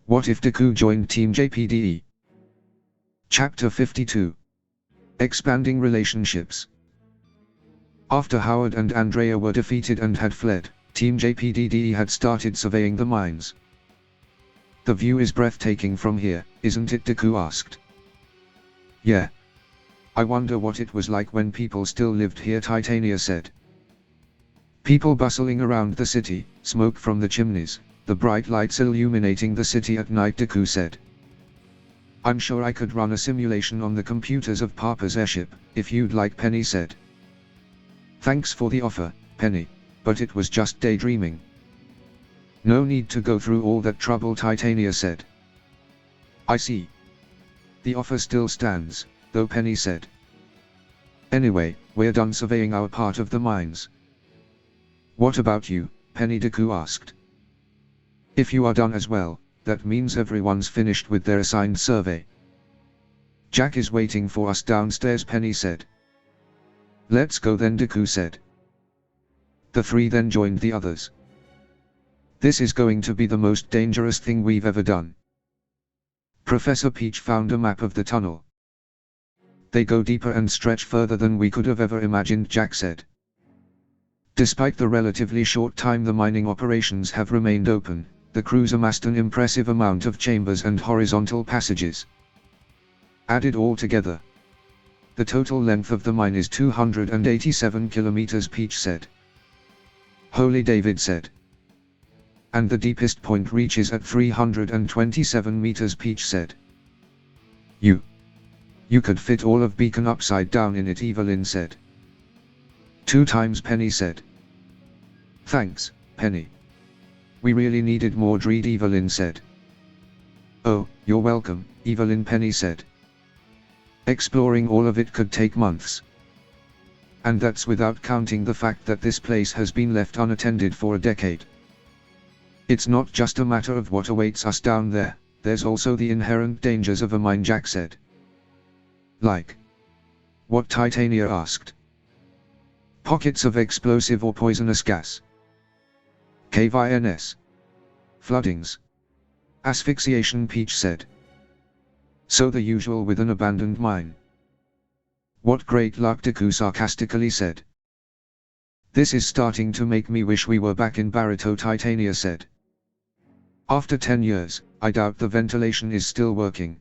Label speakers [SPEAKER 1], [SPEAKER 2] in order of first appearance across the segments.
[SPEAKER 1] What if Deku joined Team JPDE? Chapter 52. Expanding Relationships. After Howard and Andrea were defeated and had fled, Team JPDE had started surveying the mines. The view is breathtaking from here, isn't it? Deku asked. Yeah. I wonder what it was like when people still lived here, Titania said. People bustling around the city, smoke from the chimneys, the bright lights illuminating the city at night, Deku said. I'm sure I could run a simulation on the computers of Papa's airship, if you'd like, Penny said. Thanks for the offer, Penny, but it was just daydreaming. No need to go through all that trouble, Titania said. I see. The offer still stands, though, Penny said. Anyway, we're done surveying our part of the mines. What about you, Penny? Deku asked. If you are done as well, that means everyone's finished with their assigned survey. Jack is waiting for us downstairs, Penny said. Let's go then, Deku said. The three then joined the others. This is going to be the most dangerous thing we've ever done. Professor Peach found a map of the tunnel. They go deeper and stretch further than we could have ever imagined, Jack said. Despite the relatively short time the mining operations have remained open, the crews amassed an impressive amount of chambers and horizontal passages. Added all together, the total length of the mine is 287 kilometers, Peach said. Holy, David said. And the deepest point reaches at 327 meters, Peach said. You could fit all of Beacon upside down in it, Evelyn said. 2 times, Penny said. Thanks, Penny. We really needed more dread, Evelyn said. Oh, you're welcome, Evelyn, Penny said. Exploring all of it could take months. And that's without counting the fact that this place has been left unattended for a decade. It's not just a matter of what awaits us down there, there's also the inherent dangers of a mine, Jack said. Like what? Titania asked. Pockets of explosive or poisonous gas. KVNS. Floodings. Asphyxiation, Peach said. So the usual with an abandoned mine. What great luck, Deku sarcastically said. This is starting to make me wish we were back in Barito, Titania said. After 10 years, I doubt the ventilation is still working.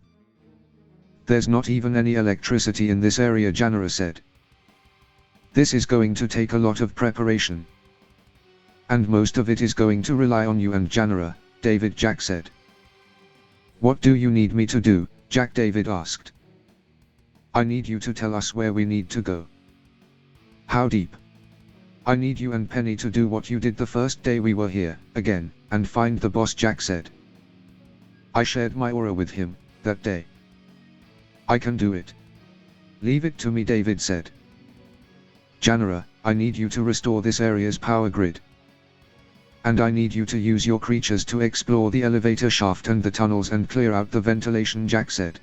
[SPEAKER 1] There's not even any electricity in this area, Janara said. This is going to take a lot of preparation. And most of it is going to rely on you and Janara, David, Jack said. What do you need me to do, Jack? David asked. I need you to tell us where we need to go. How deep? I need you and Penny to do what you did the first day we were here, again, and find the boss, Jack said. I shared my aura with him, that day. I can do it. Leave it to me, David said. Janara, I need you to restore this area's power grid. And I need you to use your creatures to explore the elevator shaft and the tunnels and clear out the ventilation, Jack said.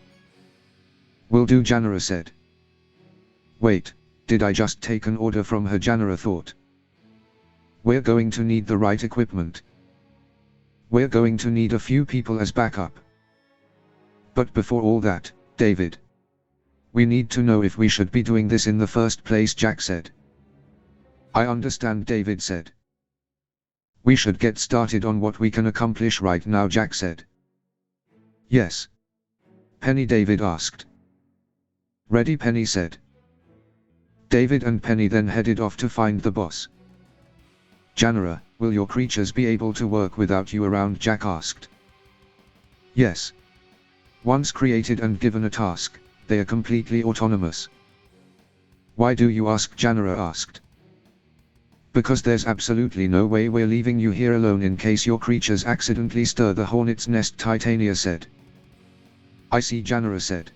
[SPEAKER 1] Will do, Janara said. Wait, did I just take an order from her? Janara thought. We're going to need the right equipment. We're going to need a few people as backup. But before all that, David, we need to know if we should be doing this in the first place, Jack said. I understand, David said. We should get started on what we can accomplish right now, Jack said. Yes. Penny, David asked. Ready, Penny said. David and Penny then headed off to find the boss. Janara, will your creatures be able to work without you around? Jack asked. Yes. Once created and given a task, they are completely autonomous. Why do you ask? Janara asked. Because there's absolutely no way we're leaving you here alone in case your creatures accidentally stir the hornet's nest, Titania said. I see, Janara said.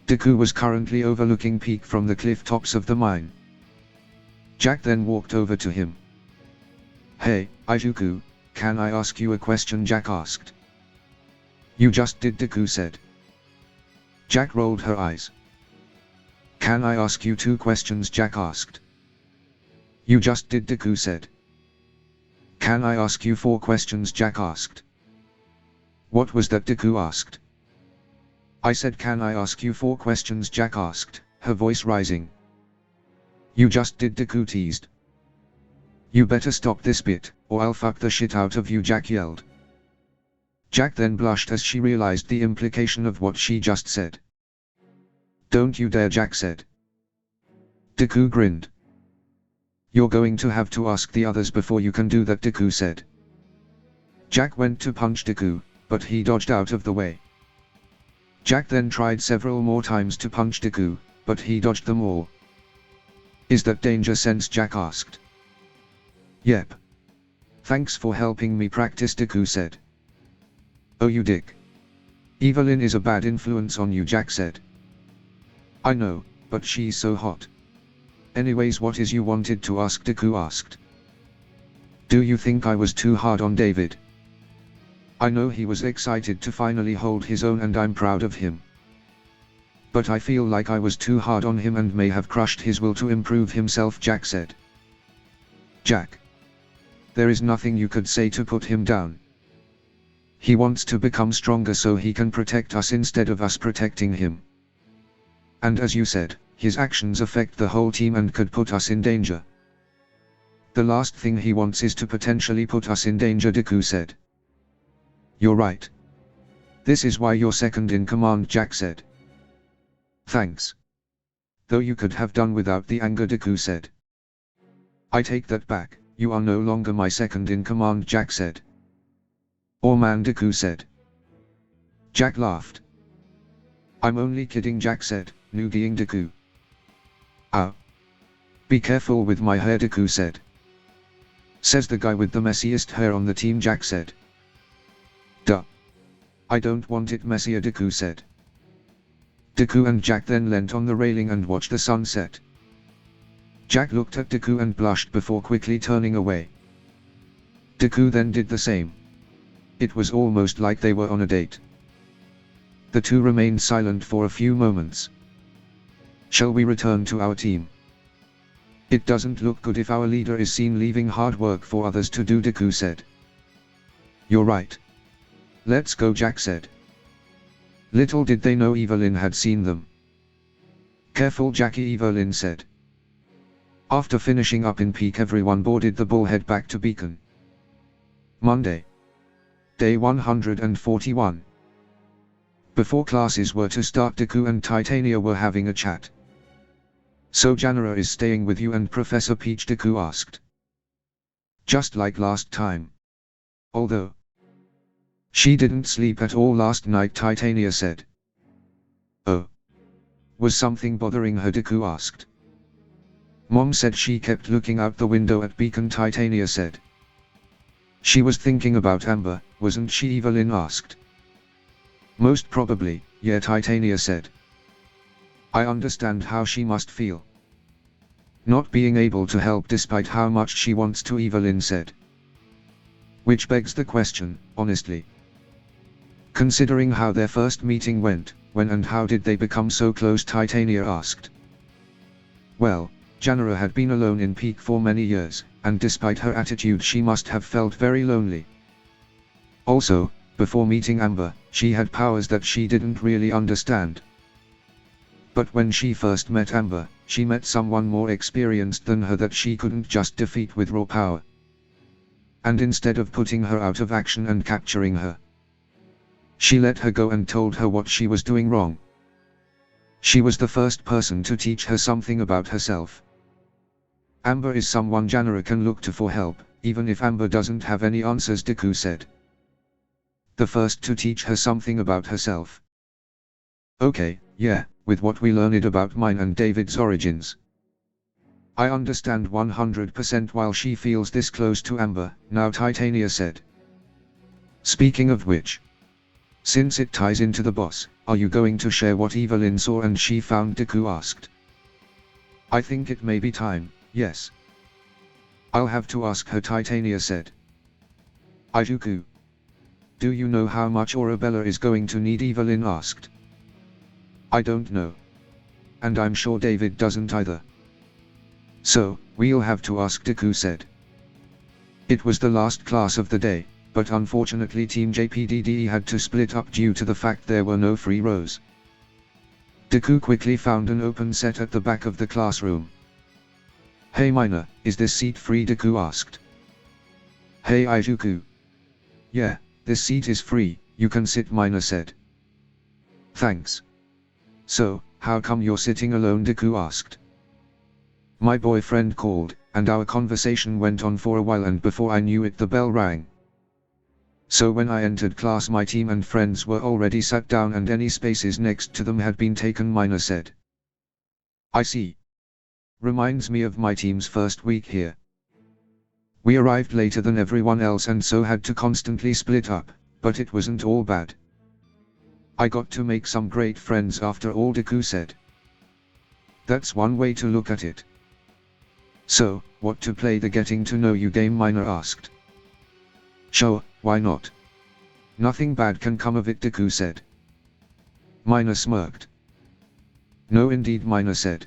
[SPEAKER 1] Deku was currently overlooking Peak from the cliff tops of the mine. Jack then walked over to him. Hey, Ijuku, can I ask you a question? Jack asked. You just did, Deku said. Jack rolled her eyes. Can I ask you 2 questions? Jack asked. You just did, Deku said. Can I ask you 4 questions? Jack asked. What was that? Deku asked. I said, can I ask you 4 questions? Jack asked, her voice rising. You just did, Deku teased. You better stop this bit, or I'll fuck the shit out of you, Jack yelled. Jack then blushed as she realized the implication of what she just said. Don't you dare, Jack said. Deku grinned. You're going to have to ask the others before you can do that, Deku said. Jack went to punch Deku, but he dodged out of the way. Jack then tried several more times to punch Deku, but he dodged them all. Is that danger sense? Jack asked. Yep. Thanks for helping me practice, Deku said. Oh, you dick. Evelyn is a bad influence on you, Jack said. I know, but she's so hot. Anyways, what is you wanted to ask? Deku asked. Do you think I was too hard on David? I know he was excited to finally hold his own and I'm proud of him. But I feel like I was too hard on him and may have crushed his will to improve himself, Jack said. Jack. There is nothing you could say to put him down. He wants to become stronger so he can protect us instead of us protecting him. And as you said, his actions affect the whole team and could put us in danger. The last thing he wants is to potentially put us in danger, Deku said. You're right. This is why you're second in command, Jack said. Thanks. Though you could have done without the anger, Deku said. I take that back, you are no longer my second in command, Jack said. Oh man, Deku said. Jack laughed. I'm only kidding, Jack said, noogieing Deku. Ow. Be careful with my hair, Deku said. Says the guy with the messiest hair on the team, Jack said. Duh. I don't want it messier, Deku said. Deku and Jack then leant on the railing and watched the sun set. Jack looked at Deku and blushed before quickly turning away. Deku then did the same. It was almost like they were on a date. The two remained silent for a few moments. Shall we return to our team? It doesn't look good if our leader is seen leaving hard work for others to do, Deku said. You're right. Let's go, Jack said. Little did they know Evelyn had seen them. Careful, Jackie, Evelyn said. After finishing up in peak, everyone boarded the bullhead back to Beacon. Monday. Day 141. Before classes were to start, Deku and Titania were having a chat. So Janara is staying with you and Professor Peach, Deku asked. Just like last time. Although she didn't sleep at all last night, Titania said. Oh. Was something bothering her, Deku asked. Mom said she kept looking out the window at Beacon, Titania said. She was thinking about Amber, wasn't she, Evelyn asked. Most probably, yeah, Titania said. I understand how she must feel. Not being able to help despite how much she wants to, Evelyn said. Which begs the question, honestly. Considering how their first meeting went, when and how did they become so close, Titania asked. Well, Janara had been alone in Peak for many years, and despite her attitude she must have felt very lonely. Also, before meeting Amber, she had powers that she didn't really understand. But when she first met Amber, she met someone more experienced than her that she couldn't just defeat with raw power. And instead of putting her out of action and capturing her, she let her go and told her what she was doing wrong. She was the first person to teach her something about herself. Amber is someone Janara can look to for help, even if Amber doesn't have any answers, Deku said. The first to teach her something about herself. Okay, yeah, with what we learned about mine and David's origins. I understand 100% while she feels this close to Amber, now Titania said. Speaking of which, since it ties into the boss, are you going to share what Evelyn saw and she found, Deku asked. I think it may be time, yes. I'll have to ask her, Titania said. Deku. Do you know how much Arabella is going to need, Evelyn asked. I don't know. And I'm sure David doesn't either. So, we'll have to ask, Deku said. It was the last class of the day, but unfortunately Team JPDE had to split up due to the fact there were no free rows. Deku quickly found an open set at the back of the classroom. "Hey Minor, is this seat free?" Deku asked. "Hey Izuku." "Yeah, this seat is free, you can sit," Minor said. "Thanks." "So, how come you're sitting alone?" Deku asked. "My boyfriend called, and our conversation went on for a while, and before I knew it the bell rang. So when I entered class my team and friends were already sat down and any spaces next to them had been taken," Minor said. "I see. Reminds me of my team's first week here. We arrived later than everyone else and so had to constantly split up, but it wasn't all bad. I got to make some great friends after all," Deku said. "That's one way to look at it." "So, what to play the getting to know you game?" Minor asked. "Sure, why not? Nothing bad can come of it," Deku said. Minor smirked. "No indeed," Minor said.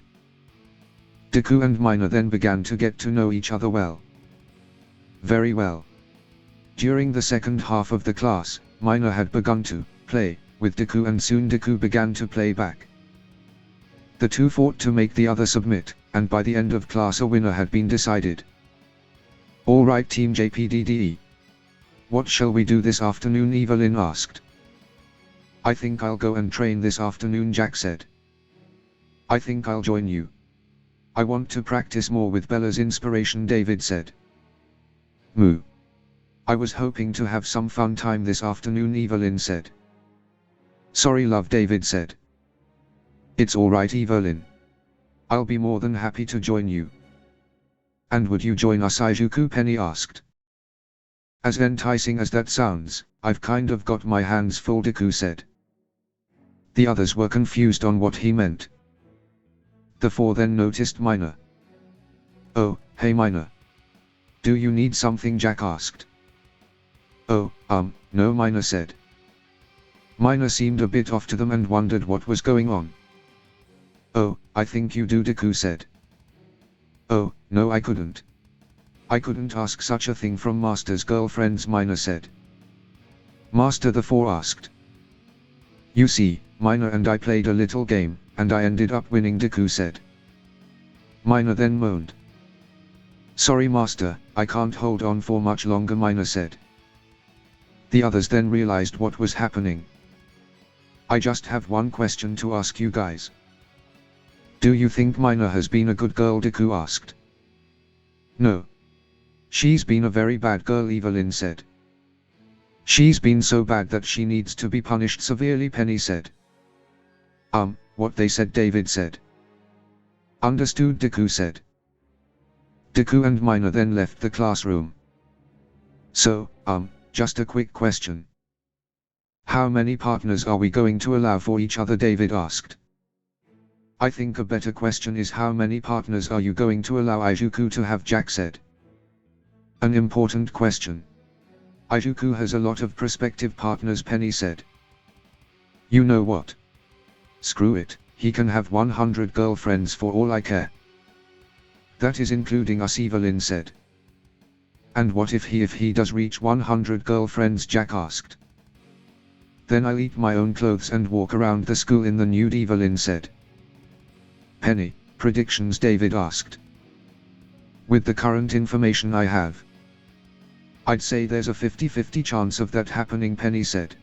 [SPEAKER 1] Deku and Minor then began to get to know each other well. Very well. During the second half of the class, Minor had begun to play with Deku and soon Deku began to play back. The two fought to make the other submit, and by the end of class a winner had been decided. "Alright Team JPDE. What shall we do this afternoon?" Evelyn asked. "I think I'll go and train this afternoon," Jack said. "I think I'll join you. I want to practice more with Bella's inspiration," David said. "Moo. I was hoping to have some fun time this afternoon," Evelyn said. "Sorry love," David said. "It's alright Evelyn. I'll be more than happy to join you." "And would you join us?" Izuku Penny asked. "As enticing as that sounds, I've kind of got my hands full," Deku said. The others were confused on what he meant. The four then noticed Minor. "Oh, hey Minor. Do you need something?" Jack asked. "Oh, no," Minor said. Minor seemed a bit off to them and wondered what was going on. "Oh, I think you do," Deku said. "Oh, no I couldn't. I couldn't ask such a thing from Master's girlfriends," Minor said. "Master?" the four asked. "You see, Minor and I played a little game, and I ended up winning," Deku said. Minor then moaned. "Sorry Master, I can't hold on for much longer," Minor said. The others then realized what was happening. "I just have one question to ask you guys. Do you think Minor has been a good girl?" Deku asked. "No. She's been a very bad girl," Evelyn said. "She's been so bad that she needs to be punished severely," Penny said. What they said," David said. "Understood," Deku said. Deku and Minor then left the classroom. "So, just a quick question. How many partners are we going to allow for each other?" David asked. "I think a better question is how many partners are you going to allow Izuku to have?" Jack said. "An important question. Izuku has a lot of prospective partners," Penny said. "You know what? Screw it, he can have 100 girlfriends for all I care." "That is including us," Evelyn said. "And what if he does reach 100 girlfriends?" Jack asked. "Then I'll eat my own clothes and walk around the school in the nude," Evelyn said. "Penny, predictions?" David asked. "With the current information I have, I'd say there's a 50-50 chance of that happening," Penny said.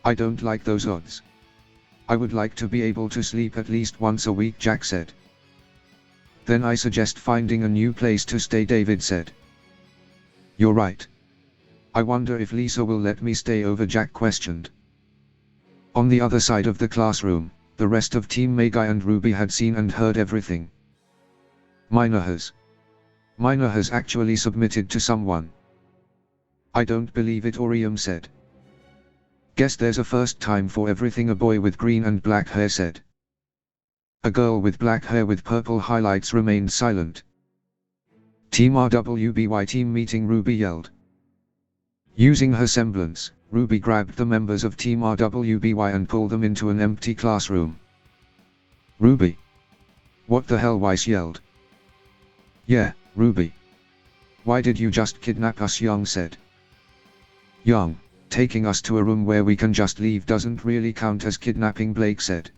[SPEAKER 1] "I don't like those odds. I would like to be able to sleep at least once a week," Jack said. "Then I suggest finding a new place to stay," David said. "You're right. I wonder if Lisa will let me stay over?" Jack questioned. On the other side of the classroom, the rest of Team Megai and Ruby had seen and heard everything. Minor has actually submitted to someone." "I don't believe it," Orium said. "Guess there's a first time for everything," a boy with green and black hair said. A girl with black hair with purple highlights remained silent. "Team RWBY team meeting," Ruby yelled. Using her semblance, Ruby grabbed the members of Team RWBY and pulled them into an empty classroom. "Ruby! What the hell?" Weiss yelled. "Yeah, Ruby. Why did you just kidnap us?" Young said. Young, taking us to a room where we can just leave doesn't really count as kidnapping, Blake said.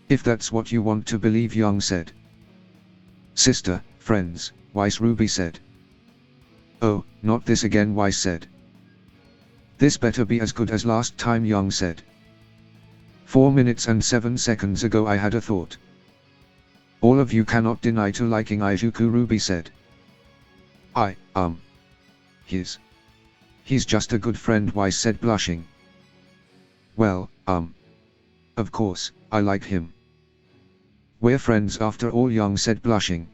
[SPEAKER 1] If that's what you want to believe, Young said. Sister, friends, Weiss, Ruby said. Oh, not this again, Weiss said. This better be as good as last time, Young said. 4 minutes and 7 seconds ago I had a thought. All of you cannot deny to liking Izuku, Ruby said. He's just a good friend, Weiss said, blushing. Well, of course, I like him. We're friends after all, Young said, blushing.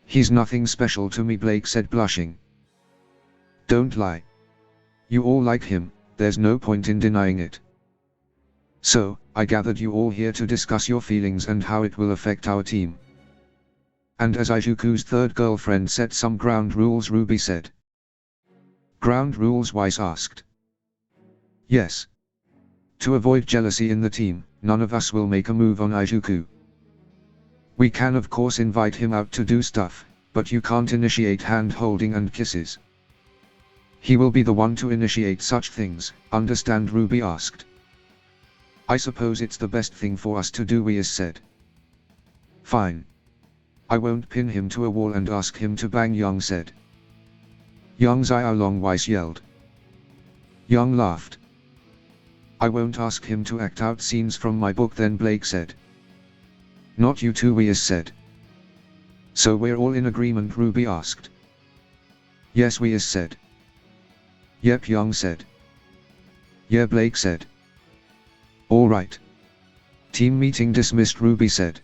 [SPEAKER 1] He's nothing special to me, Blake said, blushing. Don't lie. You all like him, there's no point in denying it. So, I gathered you all here to discuss your feelings and how it will affect our team. And as Izuku's third girlfriend set some ground rules, Ruby said. Ground rules, Weiss asked. Yes. To avoid jealousy in the team, none of us will make a move on Izuku. We can of course invite him out to do stuff, but you can't initiate hand-holding and kisses. He will be the one to initiate such things, understand, Ruby asked. I suppose it's the best thing for us to do, Weiss said. Fine. I won't pin him to a wall and ask him to bang, Young said. Young's eye long, Weiss yelled. Young laughed. I won't ask him to act out scenes from my book then, Blake said. Not you too, Weiss said. So we're all in agreement, Ruby asked. Yes, Weiss said. Yep, Young said. Yeah, Blake said. All right. Team meeting dismissed, Ruby said.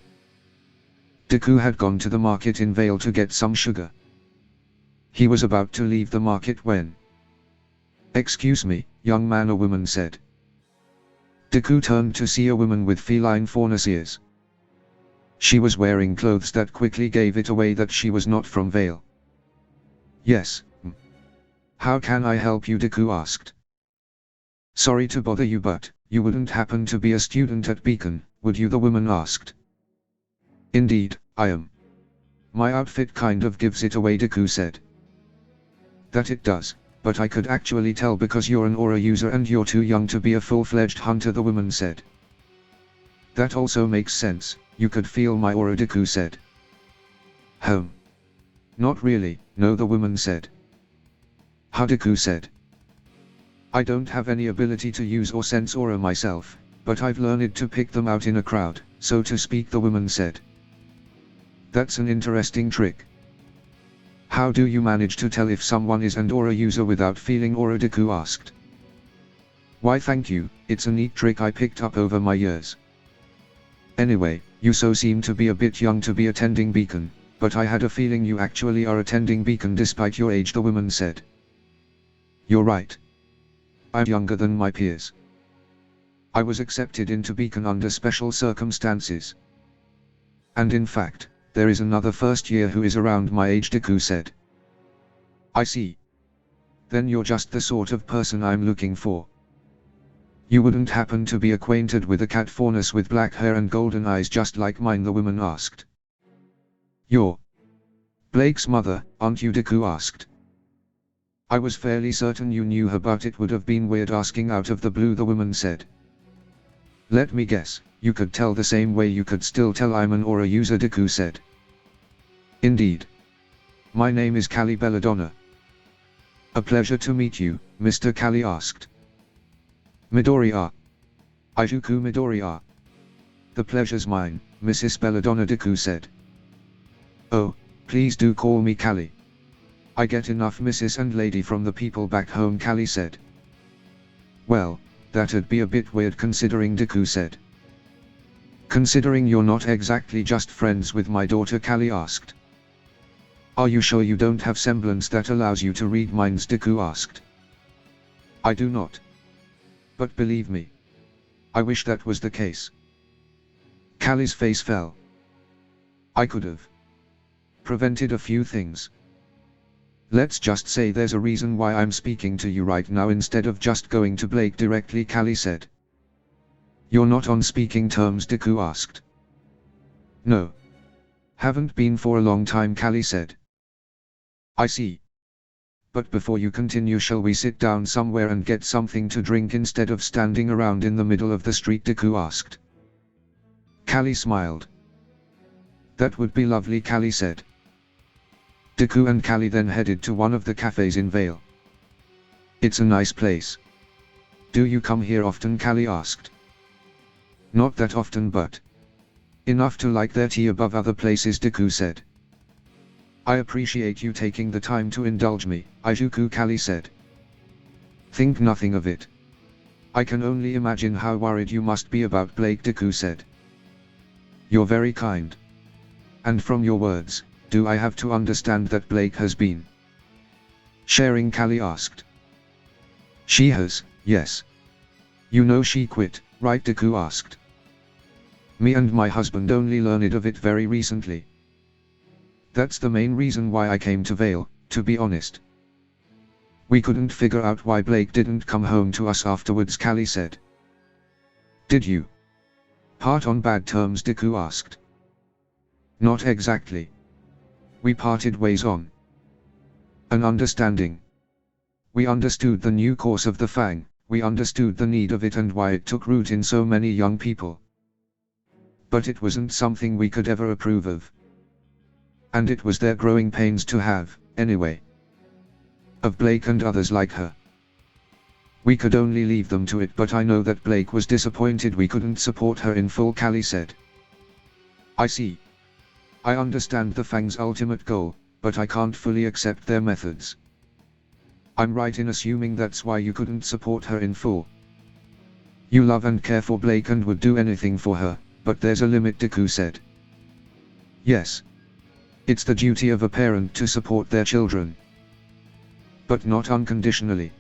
[SPEAKER 1] Deku had gone to the market in Vale to get some sugar. He was about to leave the market when... Excuse me, young man, a woman said. Deku turned to see a woman with feline faunus ears. She was wearing clothes that quickly gave it away that she was not from Vale. Yes. How can I help you, Deku asked. Sorry to bother you, but you wouldn't happen to be a student at Beacon, would you, the woman asked. Indeed, I am. My outfit kind of gives it away, Deku said. That it does, but I could actually tell because you're an aura user and you're too young to be a full-fledged hunter, the woman said. That also makes sense, you could feel my aura, Deku said. Not really, no, the woman said. How, Deku said. I don't have any ability to use or sense aura myself, but I've learned to pick them out in a crowd, so to speak, the woman said. That's an interesting trick. How do you manage to tell if someone is an aura user without feeling aura, Deku asked. Why thank you, it's a neat trick I picked up over my years. Anyway, you so seem to be a bit young to be attending Beacon, but I had a feeling you actually are attending Beacon despite your age, the woman said. You're right. I'm younger than my peers. I was accepted into Beacon under special circumstances. And in fact, there is another first year who is around my age, Deku said. I see. Then you're just the sort of person I'm looking for. You wouldn't happen to be acquainted with a cat faunus with black hair and golden eyes just like mine, the woman asked. You're Blake's mother, aren't you, Deku asked. I was fairly certain you knew her, but it would have been weird asking out of the blue, the woman said. Let me guess, you could tell the same way you could still tell I'm an aura user, Deku said. Indeed. My name is Callie Belladonna. A pleasure to meet you, Mr. Callie asked. Midoriya. Izuku Midoriya. The pleasure's mine, Mrs. Belladonna, Deku said. Oh, please do call me Callie. I get enough Mrs. and Lady from the people back home, Callie said. Well, that'd be a bit weird considering, Deku said. Considering you're not exactly just friends with my daughter, Callie asked. Are you sure you don't have semblance that allows you to read minds, Deku asked. I do not. But believe me, I wish that was the case. Callie's face fell. I could have prevented a few things. Let's just say there's a reason why I'm speaking to you right now instead of just going to Blake directly, Callie said. You're not on speaking terms, Deku asked. No. Haven't been for a long time, Callie said. I see. But before you continue, shall we sit down somewhere and get something to drink instead of standing around in the middle of the street? Deku asked. Callie smiled. That would be lovely, Callie said. Deku and Callie then headed to one of the cafes in Vale. It's a nice place. Do you come here often? Callie asked. Not that often, but enough to like their tea above other places, Deku said. I appreciate you taking the time to indulge me, Izuku, Callie said. Think nothing of it. I can only imagine how worried you must be about Blake, Deku said. You're very kind. And from your words, do I have to understand that Blake has been sharing? Callie asked. She has, yes. You know she quit, right? Deku asked. Me and my husband only learned of it very recently. That's the main reason why I came to Vale, to be honest. We couldn't figure out why Blake didn't come home to us afterwards, Callie said. Did you part on bad terms? Deku asked. Not exactly. We parted ways on an understanding. We understood the new course of the Fang, we understood the need of it and why it took root in so many young people. But it wasn't something we could ever approve of. And it was their growing pains to have, anyway, of Blake and others like her. We could only leave them to it, but I know that Blake was disappointed we couldn't support her in full, Callie said. I see. I understand the Fang's ultimate goal, but I can't fully accept their methods. I'm right in assuming that's why you couldn't support her in full. You love and care for Blake and would do anything for her, but there's a limit, Deku said. Yes. It's the duty of a parent to support their children. But not unconditionally.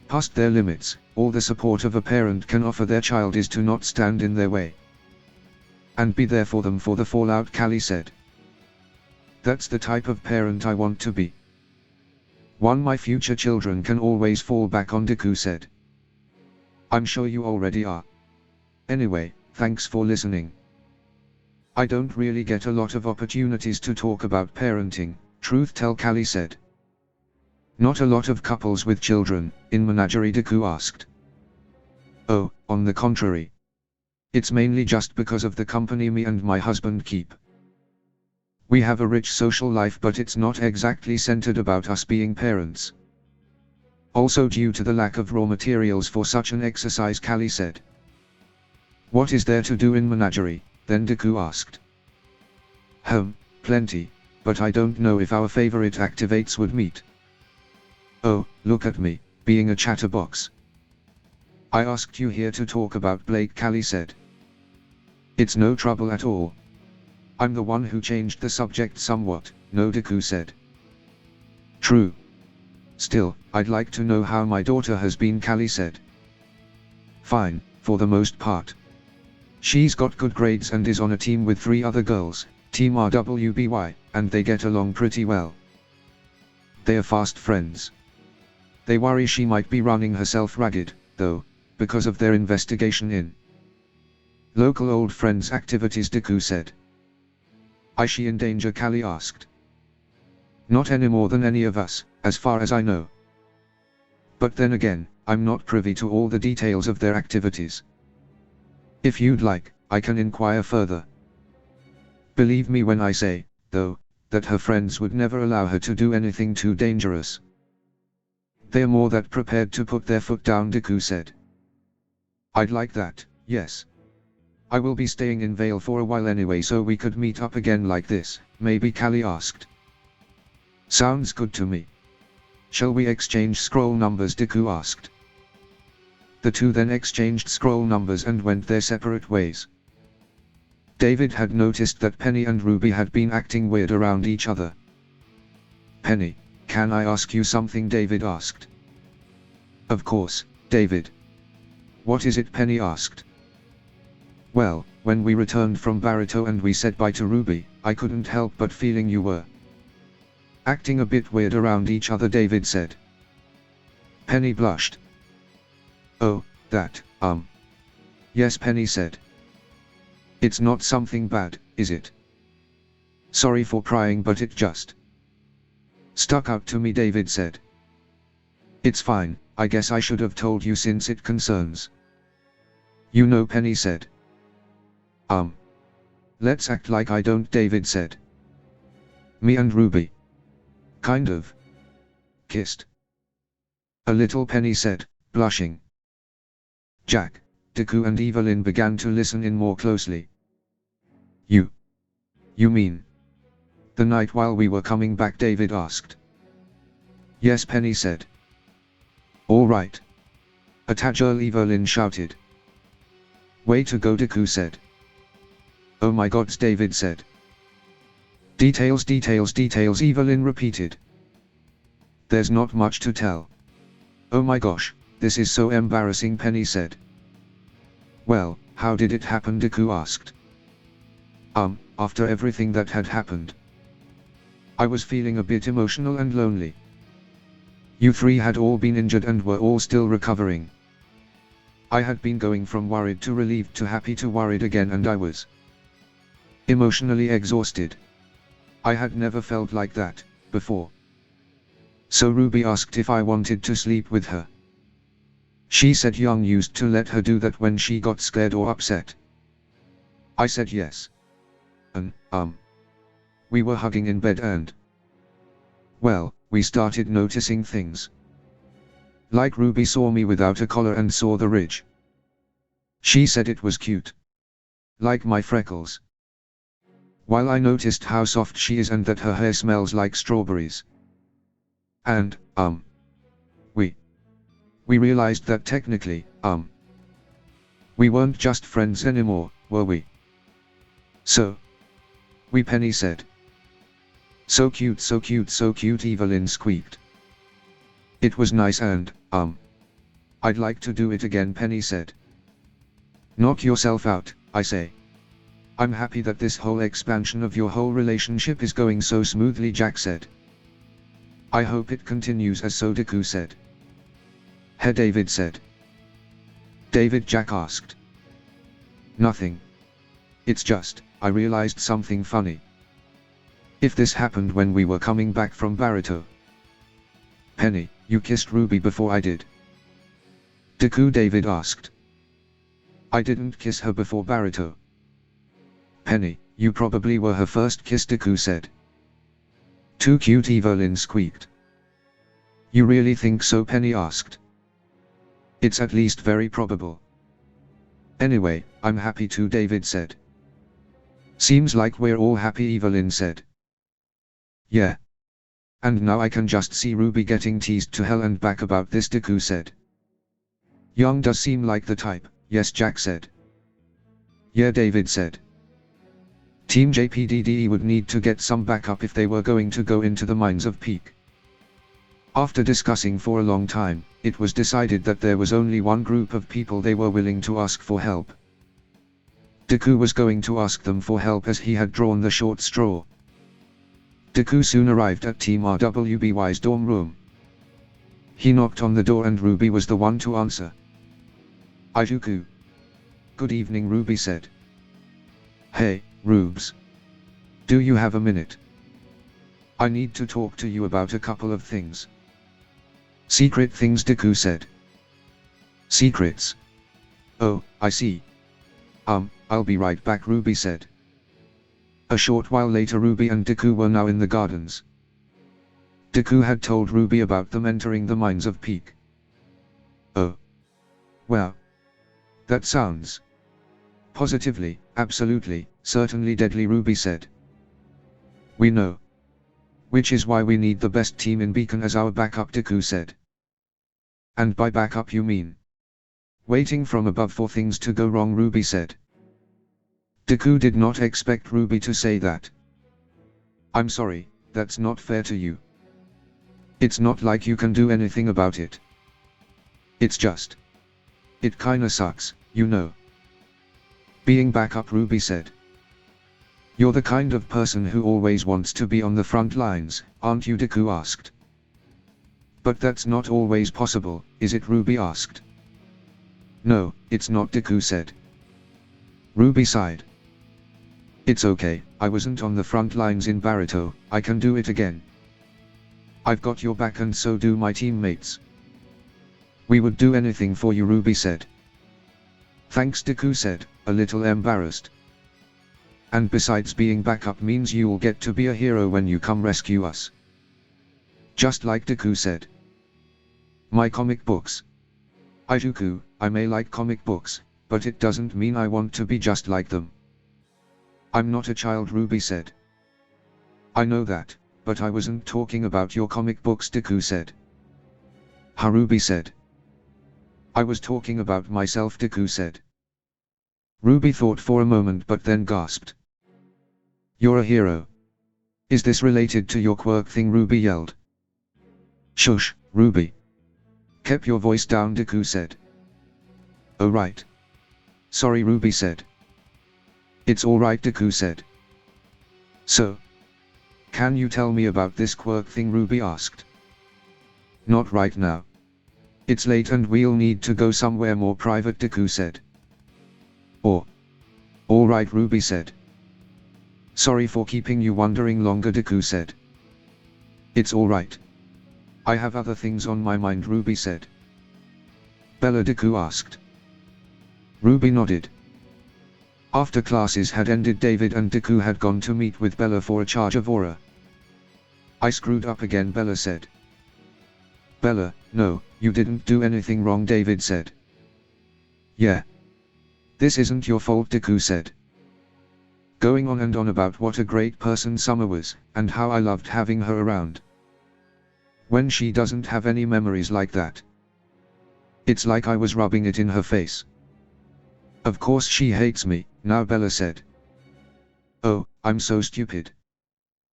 [SPEAKER 1] Past their limits, all the support of a parent can offer their child is to not stand in their way. And be there for them for the fallout, Callie said. That's the type of parent I want to be. One my future children can always fall back on, Deku said. I'm sure you already are. Anyway, thanks for listening. I don't really get a lot of opportunities to talk about parenting, truth tell, Callie said. Not a lot of couples with children, in Menagerie, Deku asked. Oh, on the contrary. It's mainly just because of the company me and my husband keep. We have a rich social life, but it's not exactly centered about us being parents. Also due to the lack of raw materials for such an exercise, Callie said. What is there to do in Menagerie, then, Deku asked. Plenty, but I don't know if our favorite activates would meet. Oh, look at me, being a chatterbox. I asked you here to talk about Blake, Callie said. It's no trouble at all. I'm the one who changed the subject somewhat, no, Deku said. True. Still, I'd like to know how my daughter has been, Callie said. Fine, for the most part. She's got good grades and is on a team with 3 other girls, Team RWBY, and they get along pretty well. They're fast friends. They worry she might be running herself ragged, though, because of their investigation in local old friends activities, Deku said. Is she in danger, Callie asked. Not any more than any of us, as far as I know. But then again, I'm not privy to all the details of their activities. If you'd like, I can inquire further. Believe me when I say, though, that her friends would never allow her to do anything too dangerous. They're more than prepared to put their foot down, Deku said. I'd like that, yes. I will be staying in Vale for a while anyway, so we could meet up again like this, maybe, Callie asked. Sounds good to me. Shall we exchange scroll numbers, Deku asked. The two then exchanged scroll numbers and went their separate ways. David had noticed that Penny and Ruby had been acting weird around each other. Penny, can I ask you something? David asked. Of course, David. What is it? Penny asked. Well, when we returned from Barito and we said bye to Ruby, I couldn't help but feeling you were acting a bit weird around each other, David said. Penny blushed. Oh, that, Yes, Penny said. It's not something bad, is it? Sorry for prying, but it just Stuck out to me, David said. It's fine, I guess I should have told you since it concerns. You know, Penny said. Let's act like I don't, David said. Me and Ruby. Kind of. Kissed. A little, Penny said, blushing. Jack, Deku and Evelyn began to listen in more closely. You mean? The night while we were coming back, David asked. Yes, Penny said. All right. Attach Evelyn shouted. Way to go, Deku said. Oh my gods, David said. Details, details, details, Evelyn repeated. There's not much to tell. Oh my gosh, this is so embarrassing, Penny said. Well, how did it happen, Deku asked. After everything that had happened. I was feeling a bit emotional and lonely. You three had all been injured and were all still recovering. I had been going from worried to relieved to happy to worried again, and I was emotionally exhausted. I had never felt like that before. So Ruby asked if I wanted to sleep with her. She said Young used to let her do that when she got scared or upset. I said yes. And, we were hugging in bed and, well, we started noticing things. Like Ruby saw me without a collar and saw the ridge. She said it was cute. Like my freckles. While I noticed how soft she is and that her hair smells like strawberries. And, we realized that technically, we weren't just friends anymore, were we? So, Penny said. So cute, so cute, so cute, Evelyn squeaked. It was nice and, I'd like to do it again, Penny said. Knock yourself out, I say. I'm happy that this whole expansion of your whole relationship is going so smoothly, Jack said. I hope it continues as so, Deku said. Hey, David said. David, Jack asked. Nothing. It's just, I realized something funny. If this happened when we were coming back from Barito. Penny, you kissed Ruby before I did. Deku, David asked. I didn't kiss her before Barito. Penny, you probably were her first kiss, Deku said. Too cute, Evelyn squeaked. You really think so, Penny asked. It's at least very probable. Anyway, I'm happy too, David said. Seems like we're all happy, Evelyn said. Yeah. And now I can just see Ruby getting teased to hell and back about this, Deku said. Young does seem like the type, yes, Jack said. Yeah, David said. Team JPDE would need to get some backup if they were going to go into the mines of Peak. After discussing for a long time, it was decided that there was only one group of people they were willing to ask for help. Deku was going to ask them for help as he had drawn the short straw. Deku soon arrived at Team RWBY's dorm room. He knocked on the door and Ruby was the one to answer. Deku. Good evening, Ruby said. Hey, Rubes. Do you have a minute? I need to talk to you about a couple of things. Secret things, Deku said. Secrets? Oh, I see. I'll be right back, Ruby said. A short while later, Ruby and Deku were now in the gardens. Deku had told Ruby about them entering the mines of Peak. Oh. Well. That sounds positively, absolutely, certainly deadly, Ruby said. We know. Which is why we need the best team in Beacon as our backup, Deku said. And by backup you mean waiting from above for things to go wrong, Ruby said. Deku did not expect Ruby to say that. I'm sorry, that's not fair to you. It's not like you can do anything about it. It's just, it kinda sucks, you know. Being backup, Ruby said. You're the kind of person who always wants to be on the front lines, aren't you, Deku asked. But that's not always possible, is it, Ruby asked. No, it's not, Deku said. Ruby sighed. It's okay, I wasn't on the front lines in Barito, I can do it again. I've got your back and so do my teammates. We would do anything for you, Ruby said. Thanks, Deku said, a little embarrassed. And besides, being backup means you'll get to be a hero when you come rescue us. Just like Deku said. My comic books. Deku, I may like comic books, but it doesn't mean I want to be just like them. I'm not a child, Ruby said. I know that, but I wasn't talking about your comic books, Deku said. Ruby said. I was talking about myself, Deku said. Ruby thought for a moment but then gasped. You're a hero. Is this related to your quirk thing? Ruby yelled. Shush, Ruby. Keep your voice down, Deku said. Oh right. Sorry, Ruby said. It's alright, Deku said. So, can you tell me about this quirk thing? Ruby asked. Not right now. It's late and we'll need to go somewhere more private, Deku said. Alright, Ruby said. Sorry for keeping you wondering longer, Deku said. It's alright. I have other things on my mind, Ruby said. Bella, Deku asked. Ruby nodded. After classes had ended, David and Deku had gone to meet with Bella for a charge of aura. I screwed up again, Bella said. Bella, no, you didn't do anything wrong, David said. Yeah. This isn't your fault, Deku said. Going on and on about what a great person Summer was, and how I loved having her around. When she doesn't have any memories like that. It's like I was rubbing it in her face. Of course she hates me, now, Bella said. Oh, I'm so stupid.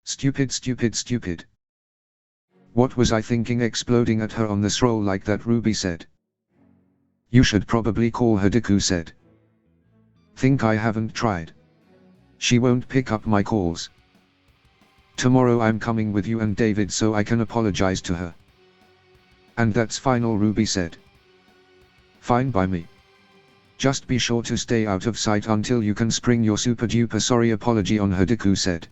[SPEAKER 1] Stupid, stupid, stupid. What was I thinking, exploding at her on the stroll like that, Ruby said. You should probably call her, Deku said. Think I haven't tried. She won't pick up my calls. Tomorrow I'm coming with you and David so I can apologize to her. And that's final, Ruby said. Fine by me. Just be sure to stay out of sight until you can spring your super duper sorry apology on her, Deku said.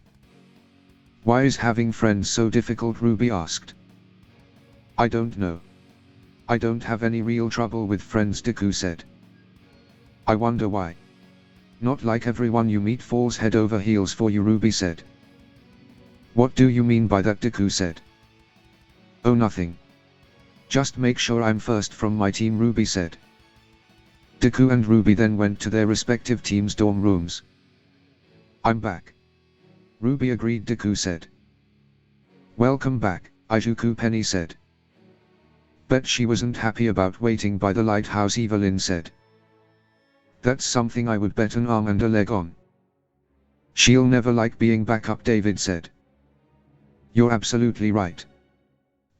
[SPEAKER 1] Why is having friends so difficult? Ruby asked. I don't know. I don't have any real trouble with friends, Deku said. I wonder why. Not like everyone you meet falls head over heels for you, Ruby said. What do you mean by that? Deku said. Oh, nothing. Just make sure I'm first from my team, Ruby said. Deku and Ruby then went to their respective teams' dorm rooms. I'm back. Ruby agreed, Deku said. Welcome back, Izuku, Penny said. Bet she wasn't happy about waiting by the lighthouse, Evelyn said. That's something I would bet an arm and a leg on. She'll never like being back up, David said. You're absolutely right.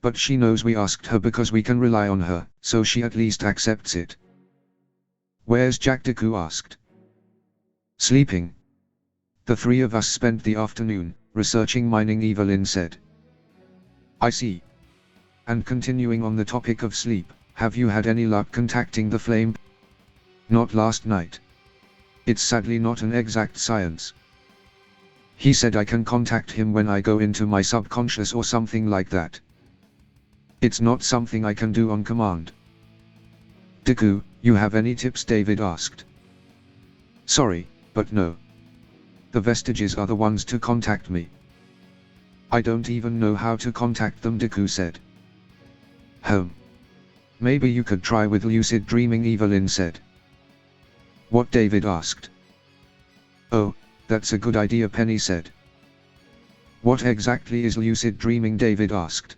[SPEAKER 1] But she knows we asked her because we can rely on her, so she at least accepts it. Where's Jack? Deku asked. Sleeping. The three of us spent the afternoon researching mining, Evelyn said. I see. And continuing on the topic of sleep, have you had any luck contacting the flame? Not last night. It's sadly not an exact science. He said I can contact him when I go into my subconscious or something like that. It's not something I can do on command. Deku, you have any tips? David asked. Sorry, but no. The vestiges are the ones to contact me. I don't even know how to contact them, Deku said. Maybe you could try with lucid dreaming, Evelyn said. What? David asked. Oh, that's a good idea, Penny said. What exactly is lucid dreaming? David asked.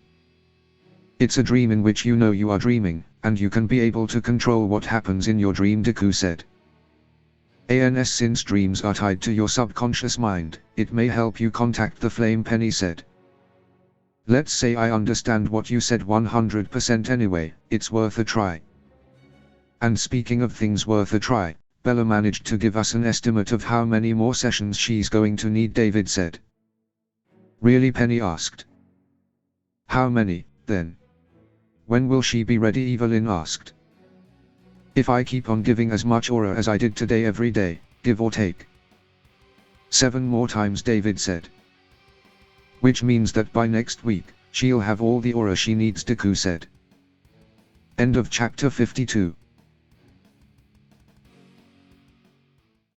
[SPEAKER 1] It's a dream in which you know you are dreaming, and you can be able to control what happens in your dream, Deku said. Since dreams are tied to your subconscious mind, it may help you contact the flame, Penny said. Let's say I understand what you said 100% anyway, it's worth a try. And speaking of things worth a try, Bella managed to give us an estimate of how many more sessions she's going to need, David said. Really? Penny asked. How many, then? When will she be ready? Evelyn asked. If I keep on giving as much aura as I did today every day, give or take. 7 more times, David said. Which means that by next week, She'll have all the aura she needs, Deku said. End of chapter 52.